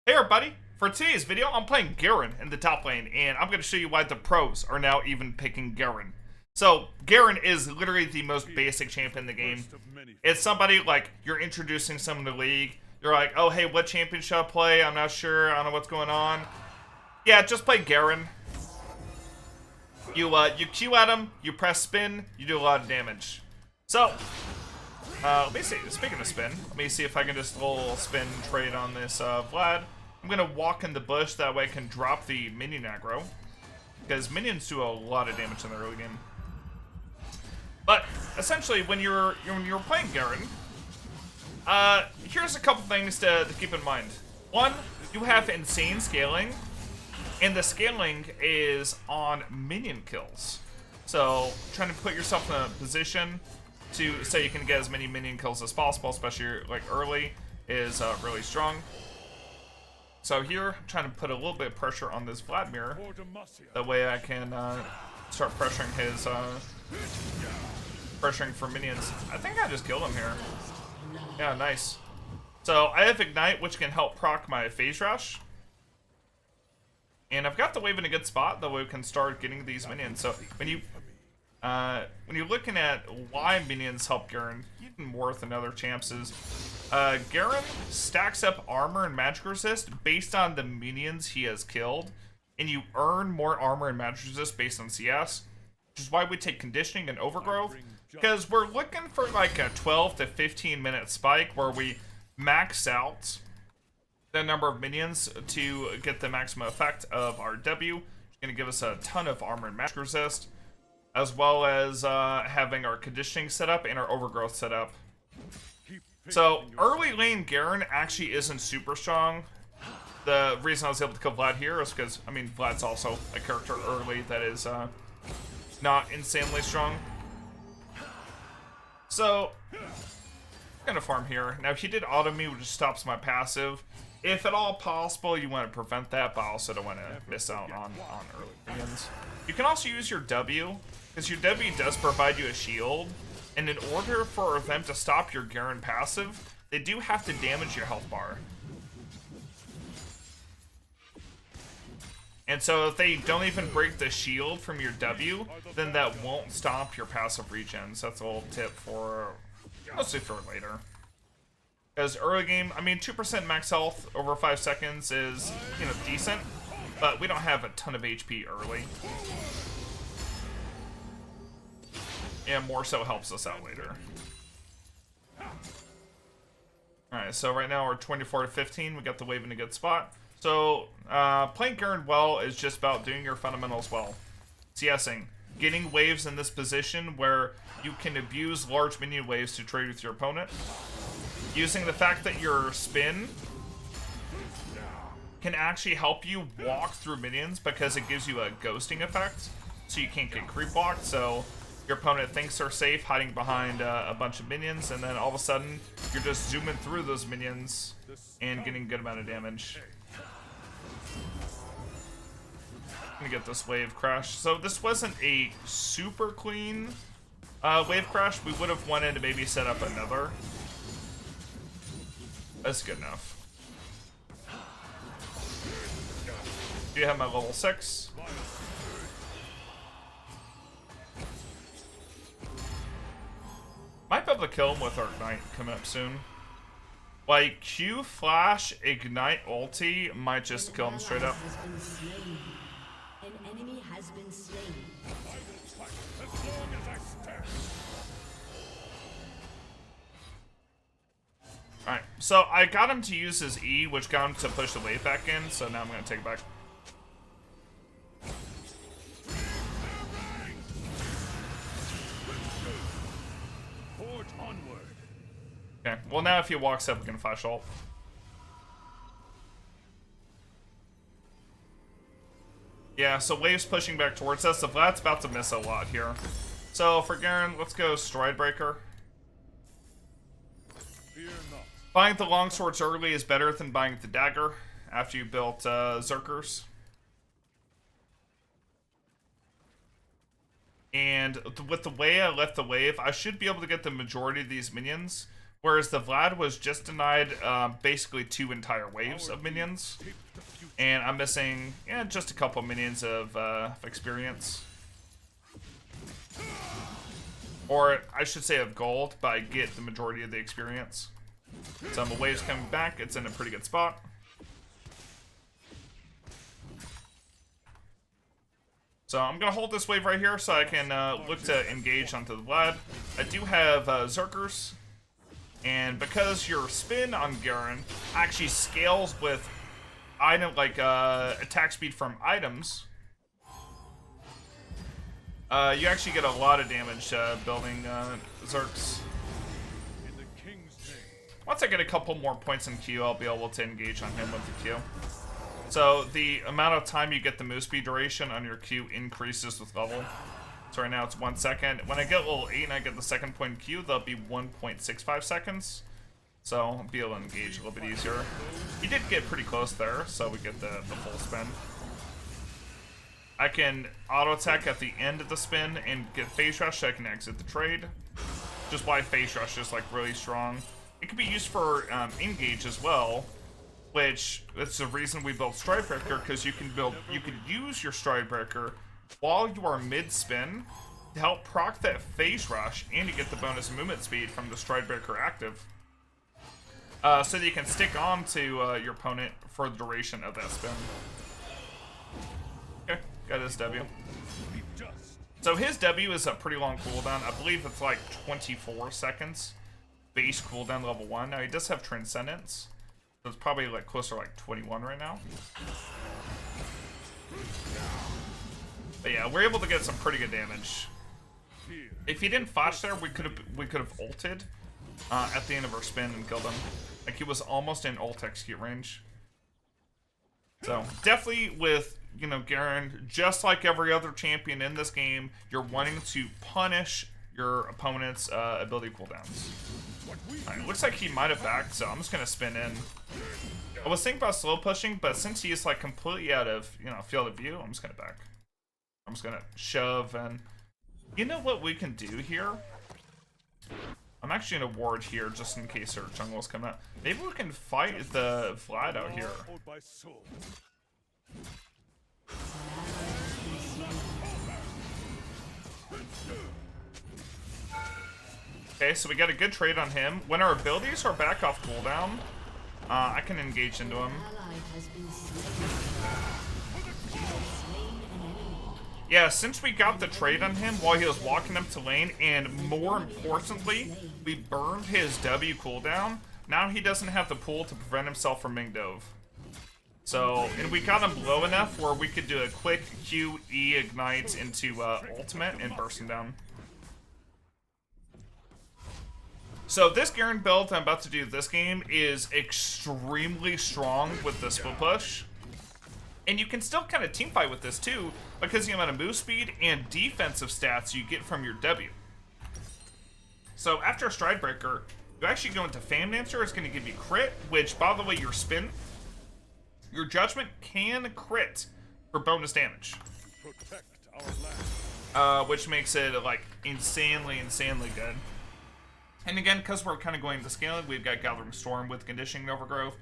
Hey everybody, for today's video I'm playing Garen in the top lane and I'm going to show you why the pros are now even picking Garen. So Garen is literally the most basic champion in the game. It's somebody like you're introducing someone to the league, you're like, oh hey, what champion should I play? I'm not sure, I don't know what's going on. Yeah, just play Garen. You Q at him, you press spin, you do a lot of damage. So let me see, speaking of spin, let me see if I can just little spin trade on this Vlad. I'm gonna walk in the bush, that way I can drop the minion aggro. Because minions do a lot of damage in the early game. But essentially when you're playing Garen, here's a couple things to keep in mind. One, you have insane scaling, and the scaling is on minion kills. So trying to put yourself in a position to so you can get as many minion kills as possible, especially like early, is really strong. So here, I'm trying to put a little bit of pressure on this Vladimir. That way I can start pressuring his, pressuring for minions. I think I just killed him here. Yeah, nice. So I have Ignite, which can help proc my Phase Rush. And I've got the wave in a good spot, that way we can start getting these minions. So when you're looking at why minions help Garen, even more than other champs is, Garen stacks up armor and magic resist based on the minions he has killed, and you earn more armor and magic resist based on CS, which is why we take conditioning and overgrowth, because we're looking for like a 12 to 15 minute spike where we max out the number of minions to get the maximum effect of our W, which is going to give us a ton of armor and magic resist, as well as having our conditioning set up and our overgrowth set up. So early lane Garen actually isn't super strong. The reason I was able to kill Vlad here is because, I mean, Vlad's also a character early that is not insanely strong. So I'm gonna farm here. Now he did auto me, which stops my passive. If at all possible, you want to prevent that, but I also don't want to miss out on early minions. You can also use your W, because your W does provide you a shield, and in order for them to stop your Garen passive, they do have to damage your health bar. And so if they don't even break the shield from your W, then that won't stop your passive regen. So that's a little tip for, mostly for later. Because early game, I mean, 2% max health over 5 seconds is, you know, decent, but we don't have a ton of HP early. And more so helps us out later. Alright, so right now we're 24 to 15. We got the wave in a good spot. So, playing Garen well is just about doing your fundamentals well. CSing. Getting waves in this position where you can abuse large minion waves to trade with your opponent. Using the fact that your spin can actually help you walk through minions because it gives you a ghosting effect. So you can't get creep walked, so your opponent thinks they're safe hiding behind a bunch of minions, and then all of a sudden you're just zooming through those minions and getting a good amount of damage. I'm gonna get this wave crash. So this wasn't a super clean wave crash. We would have wanted to maybe set up another. That's good enough. Do you have my level 6? Might be able to kill him with our Ignite coming up soon. Like, Q, Flash, Ignite, ulti might just kill him straight up. An enemy has been slain. Alright, so I got him to use his E, which got him to push the wave back in, so now I'm going to take it back. Okay, well now if he walks up, we can flash ult. Yeah, so wave's pushing back towards us, so Vlad's about to miss a lot here. So for Garen, let's go Stride Breaker. Buying the longswords early is better than buying the dagger after you built Zerkers. And with the way I left the wave, I should be able to get the majority of these minions Whereas the Vlad was just denied basically 2 entire waves of minions. And I'm missing just a couple minions of experience. Or I should say of gold, but I get the majority of the experience. So my wave's coming back, it's in a pretty good spot. So I'm going to hold this wave right here so I can look to engage onto the Vlad. I do have Zerkers. And because your spin on Garen actually scales with item attack speed from items, you actually get a lot of damage building Zerks. Once I get a couple more points in Q, I'll be able to engage on him with the Q. So the amount of time you get the move speed duration on your Q increases with level. So right now it's 1 second. When I get level 8 and I get the second point in Q, that'll be 1.65 seconds. So I'll be able to engage a little bit easier. He did get pretty close there, so we get the full spin. I can auto attack at the end of the spin and get phase rush so I can exit the trade. Just why phase rush is like really strong. It can be used for engage as well, which that's the reason we built Stride Breaker, because you can use your Stride Breaker while you are mid-spin to help proc that phase rush, and you get the bonus movement speed from the Stride Breaker active. So that you can stick on to your opponent for the duration of that spin. Okay, got his W. So his W is a pretty long cooldown. I believe it's like 24 seconds. Base cooldown level 1. Now he does have Transcendence. So it's probably like closer to like 21 right now. But yeah, we're able to get some pretty good damage. If he didn't flash there, we could have ulted at the end of our spin and killed him. Like he was almost in ult execute range. So definitely with Garen, just like every other champion in this game, you're wanting to punish your opponent's ability cooldowns. Alright, looks like he might have backed, so I'm just gonna spin in. I was thinking about slow pushing, but since he is like completely out of field of view, I'm just gonna back. I'm just gonna shove, and you know what we can do here? I'm actually gonna ward here just in case our jungle's coming out. Maybe we can fight the Vlad out here. Okay, so we got a good trade on him. When our abilities are back off cooldown, I can engage into him. Yeah, since we got the trade on him while he was walking up to lane, and more importantly, we burned his W cooldown, now he doesn't have the pool to prevent himself from being dove. So, and we got him low enough where we could do a quick QE ignite into ultimate and burst him down. So this Garen build I'm about to do this game is extremely strong with the split push. And you can still kind of teamfight with this too, because the amount of move speed and defensive stats you get from your W. So after a Stride Breaker, you actually go into Fam Dancer. It's going to give you crit, which, by the way, your spin, your Judgment can crit for bonus damage. Which makes it like insanely good. And again, because we're kind of going to scaling, we've got Gathering Storm with Conditioning Overgrowth.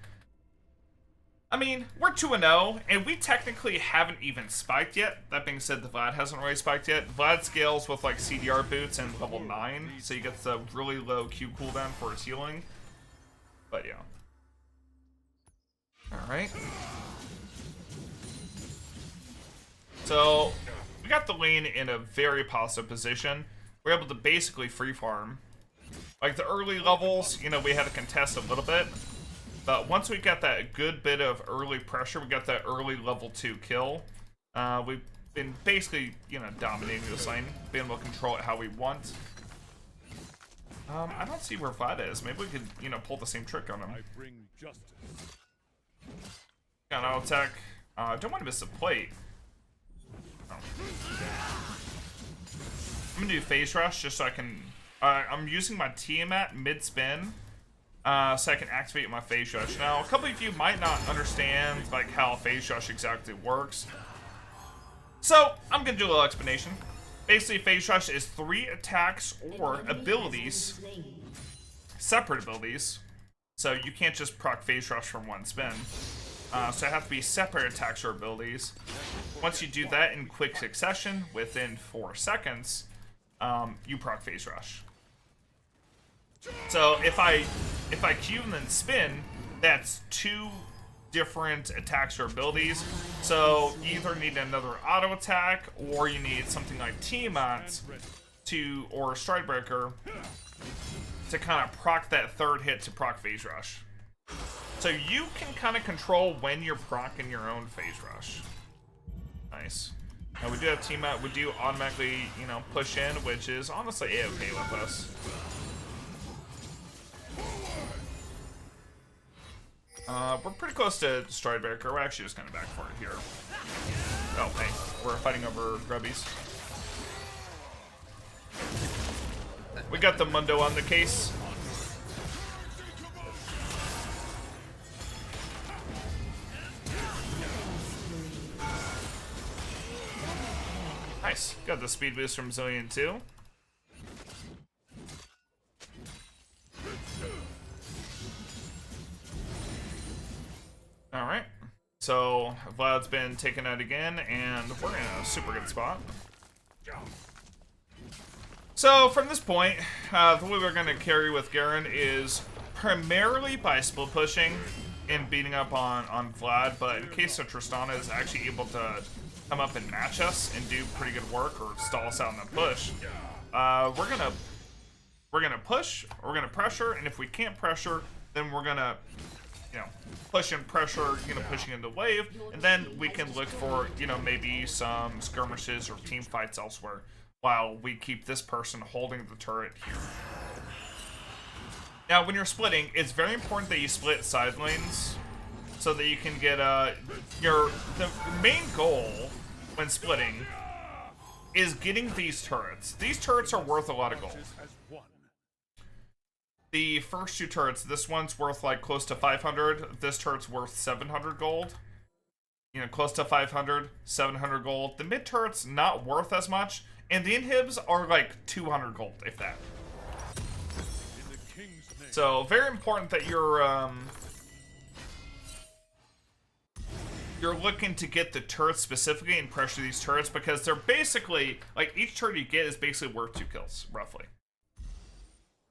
I mean, we're 2-0, and we technically haven't even spiked yet. That being said, the Vlad hasn't really spiked yet. Vlad scales with like CDR boots and level 9, so he gets the really low Q cooldown for his healing. But yeah. Alright. So, we got the lane in a very positive position. We're able to basically free farm. Like the early levels, we had to contest a little bit. But once we got that good bit of early pressure, we got that early level 2 kill. We've been basically, dominating this lane, being able to control it how we want. I don't see where Vlad is. Maybe we could, pull the same trick on him. Got an auto attack. Don't want to miss the plate. Oh. I'm gonna do phase rush just so I can. I'm using my Tiamat mid-spin. So I can activate my phase rush. Now, a couple of you might not understand like how a phase rush exactly works. So, I'm gonna do a little explanation. Basically, phase rush is 3 attacks or abilities separate abilities. So you can't just proc phase rush from one spin. So it have to be separate attacks or abilities. Once you do that in quick succession, within 4 seconds, you proc phase rush. So if I Q and then spin, that's 2 different attacks or abilities. So you either need another auto attack, or you need something like Tiamat or Stridebreaker to kind of proc that 3rd hit to proc phase rush. So you can kind of control when you're proccing your own phase rush. Nice. Now we do have Tiamat. We do automatically, you know, push in, which is honestly a-okay with us. We're pretty close to Stridebreaker. We're actually just kind of back for it here. Oh, hey, we're fighting over grubbies. We got the Mundo on the case. Nice. Got the speed boost from Zillion too. Alright. So Vlad's been taken out again, and we're in a super good spot. So from this point, the way we're going to carry with Garen is primarily by split pushing and beating up on Vlad, but in case of Tristana is actually able to come up and match us and do pretty good work or stall us out in the push, we're gonna push, we're gonna pressure, and if we can't pressure, then we're gonna, you know, push and pressure, you know, pushing into wave, and then we can look for, you know, maybe some skirmishes or team fights elsewhere while we keep this person holding the turret here. Now, when you're splitting, it's very important that you split side lanes so that you can get the main goal when splitting is getting these turrets. These turrets are worth a lot of gold. The first 2 turrets, this one's worth like close to 500. This turret's worth 700 gold. You know, close to 500, 700 gold. The mid turret's not worth as much, and the inhibs are like 200 gold, if that. So very important that you're looking to get the turrets specifically and pressure these turrets, because they're basically, like, each turret you get is basically worth 2 kills, roughly.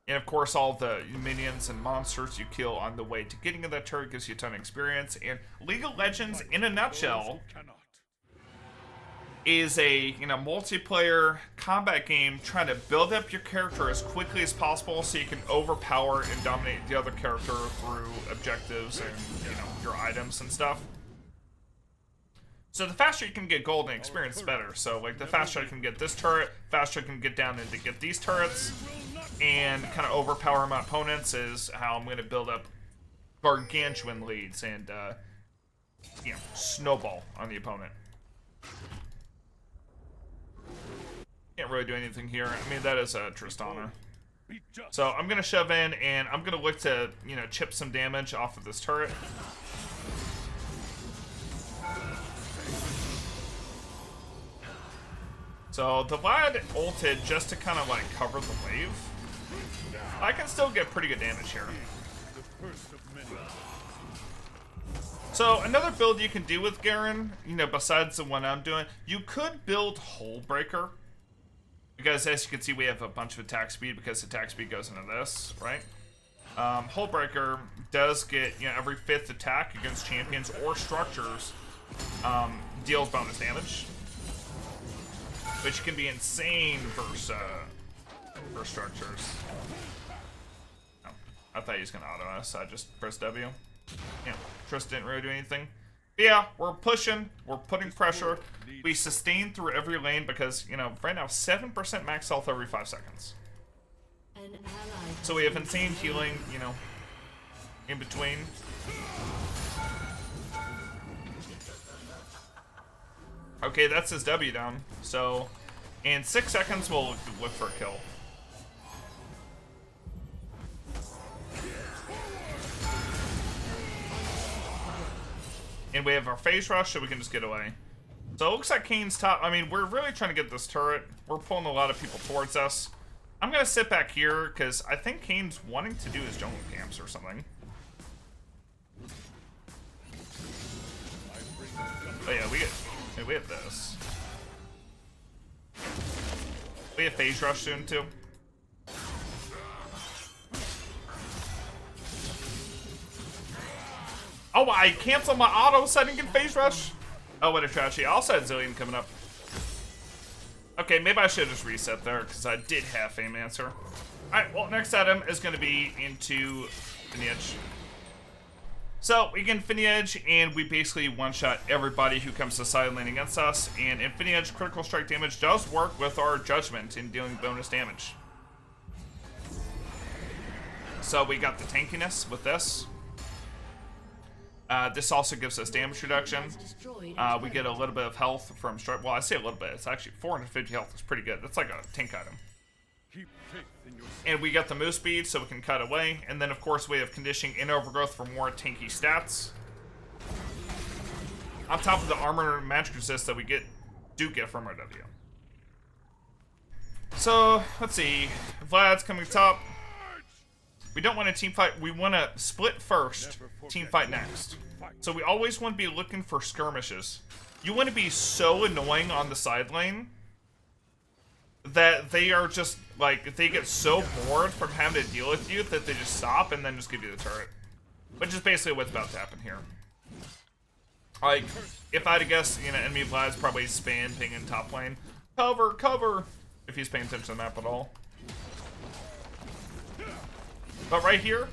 And of course, all the minions and monsters you kill on the way to getting to that turret gives you a ton of experience. And League of Legends, in a nutshell, is a, you know, multiplayer combat game trying to build up your character as quickly as possible so you can overpower and dominate the other character through objectives and, you know, your items and stuff. So the faster you can get gold and experience, the better. So, like, the faster I can get this turret, faster I can get down and to get these turrets, and kind of overpower my opponents is how I'm going to build up gargantuan leads and, you know, snowball on the opponent. Can't really do anything here. I mean, that is a Tristana. So I'm going to shove in, and I'm going to look to, you know, chip some damage off of this turret. So the Vlad ulted just to kind of like cover the wave. I can still get pretty good damage here. So another build you can do with Garen, you know, besides the one I'm doing, you could build Hullbreaker. Because as you can see, we have a bunch of attack speed because attack speed goes into this, right? Hullbreaker does get, you know, every 5th attack against champions or structures deals bonus damage. Which can be insane for structures. Oh, I thought he was gonna auto us. I just pressed W. Yeah, Trist didn't really do anything. But yeah, we're pushing. We're putting pressure. We sustain through every lane because, you know, right now 7% max health every 5 seconds. So we have insane healing, you know, in between. Okay, that's his W down. So, in 6 seconds, we'll look for a kill. And we have our phase rush, so we can just get away. So it looks like Kane's top. I mean, we're really trying to get this turret. We're pulling a lot of people towards us. I'm gonna sit back here because I think Kane's wanting to do his jungle camps or something. Oh yeah, we have this. We have phase rush soon too. Oh, I canceled my auto so I didn't get phase rush. Oh, what a tragedy. I also had Zillion coming up. Okay, maybe I should just reset there because I did have Fame Answer. Alright, well, next item is going to be into Lineage. So, we get Infinity Edge, and we basically one-shot everybody who comes to side lane against us, and Infinity Edge critical strike damage does work with our Judgment in dealing bonus damage. So, we got the tankiness with this. This also gives us damage reduction. We get a little bit of health from strike. Well, I say a little bit. It's actually 450 health. It's pretty good. That's like a tank item. And we got the move speed, so we can cut away. And then, of course, we have conditioning and overgrowth for more tanky stats. On top of the armor and magic resist that we do get from our W. So, let's see. Vlad's coming top. We don't want a team fight. We want to split first, team fight next. So we always want to be looking for skirmishes. You want to be so annoying on the side lane that they are just, like, they get so bored from having to deal with you that they just stop and then just give you the turret. Which is basically what's about to happen here. Like, if I had to guess, you know, enemy Vlad's probably spamming in top lane. Cover, cover! If he's paying attention to the map at all. But right here,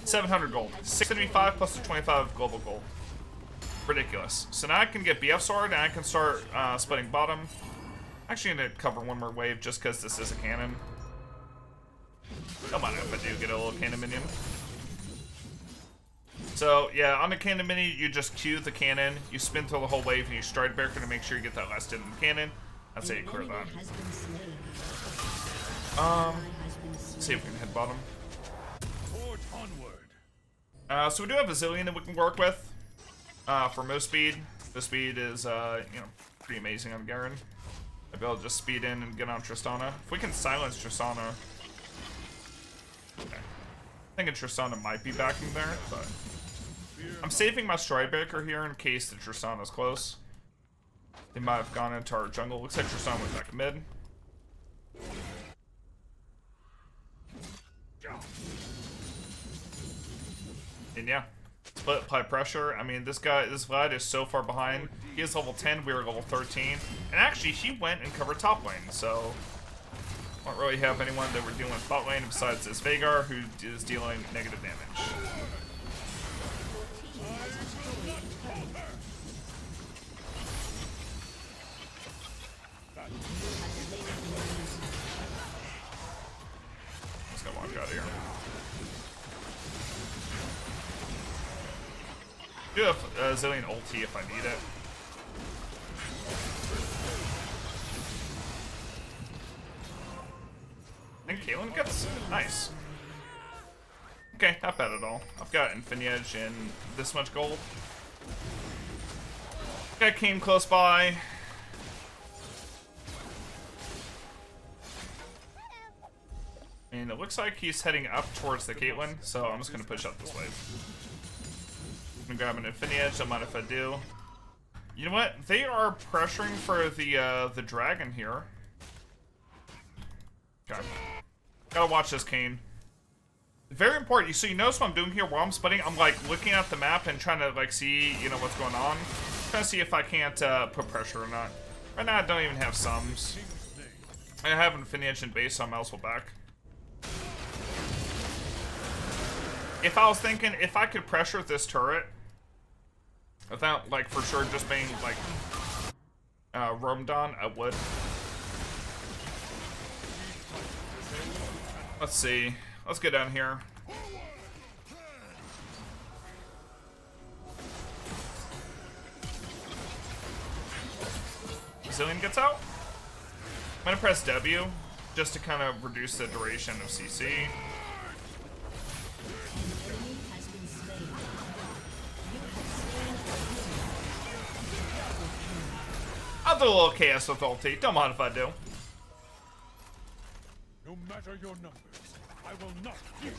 700 gold. 675 plus the 25 global gold. Ridiculous. So now I can get BF sword and I can start splitting bottom. Actually going to cover one more wave just because this is a cannon. Don't mind if I do get a little cannon minion. So yeah, on the cannon mini, you just cue the cannon, you spin through the whole wave, and you stride barrier to make sure you get that last hit in the cannon. That's how you clear that. Let's see if we can hit bottom. So we do have a Zillion that we can work with for move speed. The speed is, you know, pretty amazing on Garen. Maybe I'll just speed in and get on Tristana. If we can silence Tristana. Okay. I think a Tristana might be backing there, but I'm saving my stride breaker here in case the Tristana's close. They might have gone into our jungle. Looks like Tristana went back mid. And yeah, split apply pressure. I mean, this Vlad is so far behind. He is level 10, we are level 13. And actually, he went and covered top lane, so don't really have anyone that we're dealing with bot lane besides this Veigar, who is dealing negative damage. Let's go walk out of here. I do have Zillion ulti if I need it. I think Caitlyn gets nice. Okay, not bad at all. I've got Infinity Edge and this much gold. Guy came close by. And it looks like he's heading up towards the Caitlyn, so I'm just gonna push up this wave. I'm gonna grab an Infinity Edge, don't mind if I do. You know what? They are pressuring for the dragon here. Okay. Gotta watch this, Kane. Very important. So you notice what I'm doing here while I'm splitting? I'm like looking at the map and trying to like see, you know, what's going on. Trying to see if I can't put pressure or not. Right now I don't even have sums. I have Infinity Edge in base, so I'm also back. If I was thinking, if I could pressure this turret without, like, for sure just being, like, roamed on, I would. Let's see. Let's get down here. Zillion gets out. I'm gonna press W just to kind of reduce the duration of CC. I'll do a little chaos with ulti. Don't mind if I do. matter your numbers, I will not yield.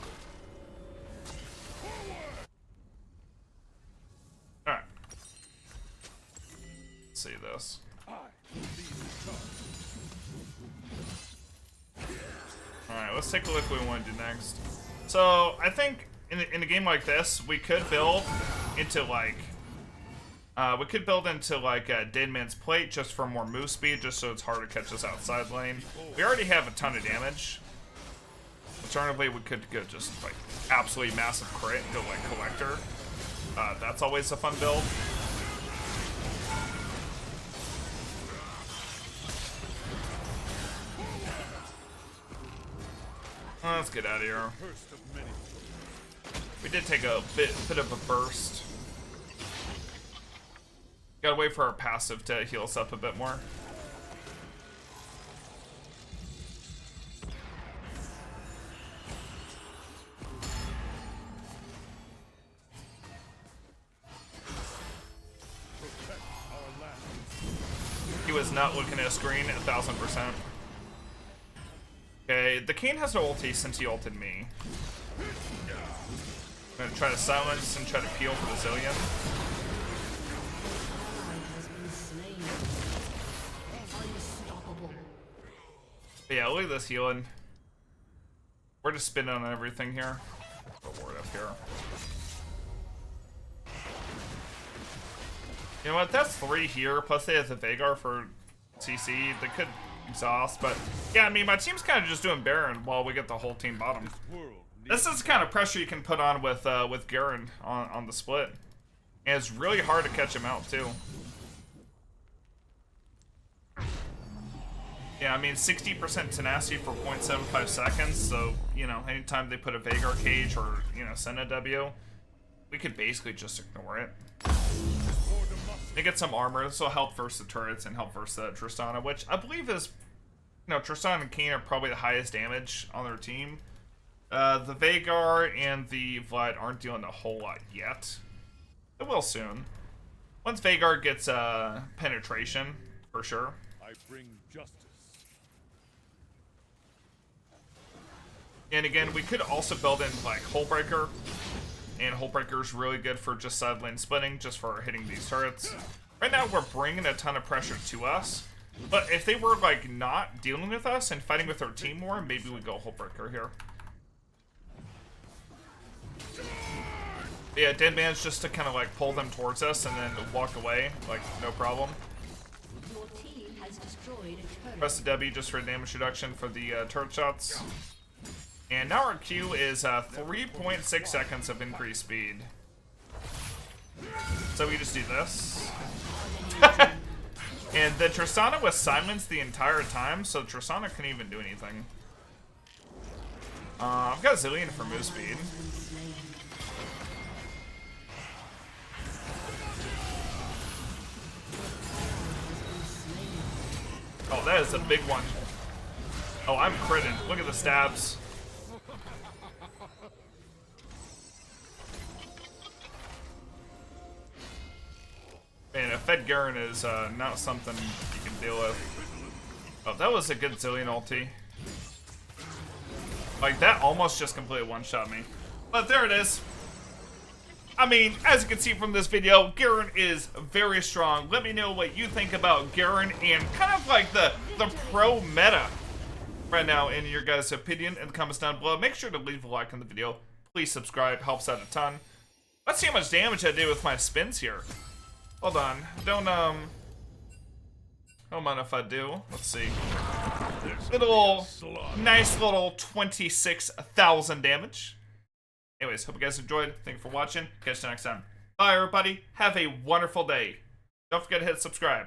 Alright. Let's see this. I will lead the charge. Alright, let's take a look what we want to do next. So, I think in a game like this, we could build into like a Dead Man's Plate just for more move speed, just so it's hard to catch us outside lane. We already have a ton of damage. Alternatively, we could go just like absolutely massive crit and go like Collector. That's always a fun build. Let's get out of here. We did take a bit of a burst. Gotta wait for our passive to heal us up a bit more. He was not looking at a screen 1000%. Okay, the Kayn has no ulti since he ulted me. I'm gonna try to silence and try to peel for the Zillion. But yeah, look at this healing. We're just spinning on everything here. Reward up here. You know what? That's 3 here. Plus they have the Veigar for CC. They could exhaust, but yeah, I mean, my team's kind of just doing Baron while we get the whole team bottom. This is the kind of pressure you can put on with Garen on the split, and it's really hard to catch him out too. Yeah, I mean, 60% tenacity for 0.75 seconds. So you know, anytime they put a Veigar cage or send a W, we could basically just ignore it. They get some armor. This will help versus the turrets and help versus Tristana, which I believe is, Tristana and Kayn are probably the highest damage on their team. The Veigar and the Vlad aren't doing a whole lot yet. It will soon. Once Veigar gets penetration, for sure. I bring justice. And again, we could also build in like Hullbreaker. And Hullbreaker is really good for just side lane splitting, just for hitting these turrets. Right now, we're bringing a ton of pressure to us. But if they were like not dealing with us and fighting with our team more, maybe we go Hullbreaker here. Yeah, Dead Man's just to kind of like pull them towards us and then walk away, like no problem. Your team has destroyed a turret. Press the W just for damage reduction for the turret shots. And now our Q is 3.6 seconds of increased speed. So we just do this. And the Tristana was silenced the entire time, so Tristana couldn't even do anything. I've got Zillion for move speed. Oh, that is a big one. Oh, I'm critting. Look at the stabs. Man, a Fed Garen is not something you can deal with. Oh, that was a good Zillion ulti. Like, that almost just completely one-shot me. But there it is. I mean, as you can see from this video, Garen is very strong. Let me know what you think about Garen and kind of like the pro meta right now in your guys' opinion in the comments down below. Make sure to leave a like on the video. Please subscribe, helps out a ton. Let's see how much damage I did with my spins here. Hold on, don't mind if I do. Let's see. Nice little 26,000 damage. Anyways, hope you guys enjoyed. Thank you for watching. Catch you next time. Bye, everybody. Have a wonderful day. Don't forget to hit subscribe.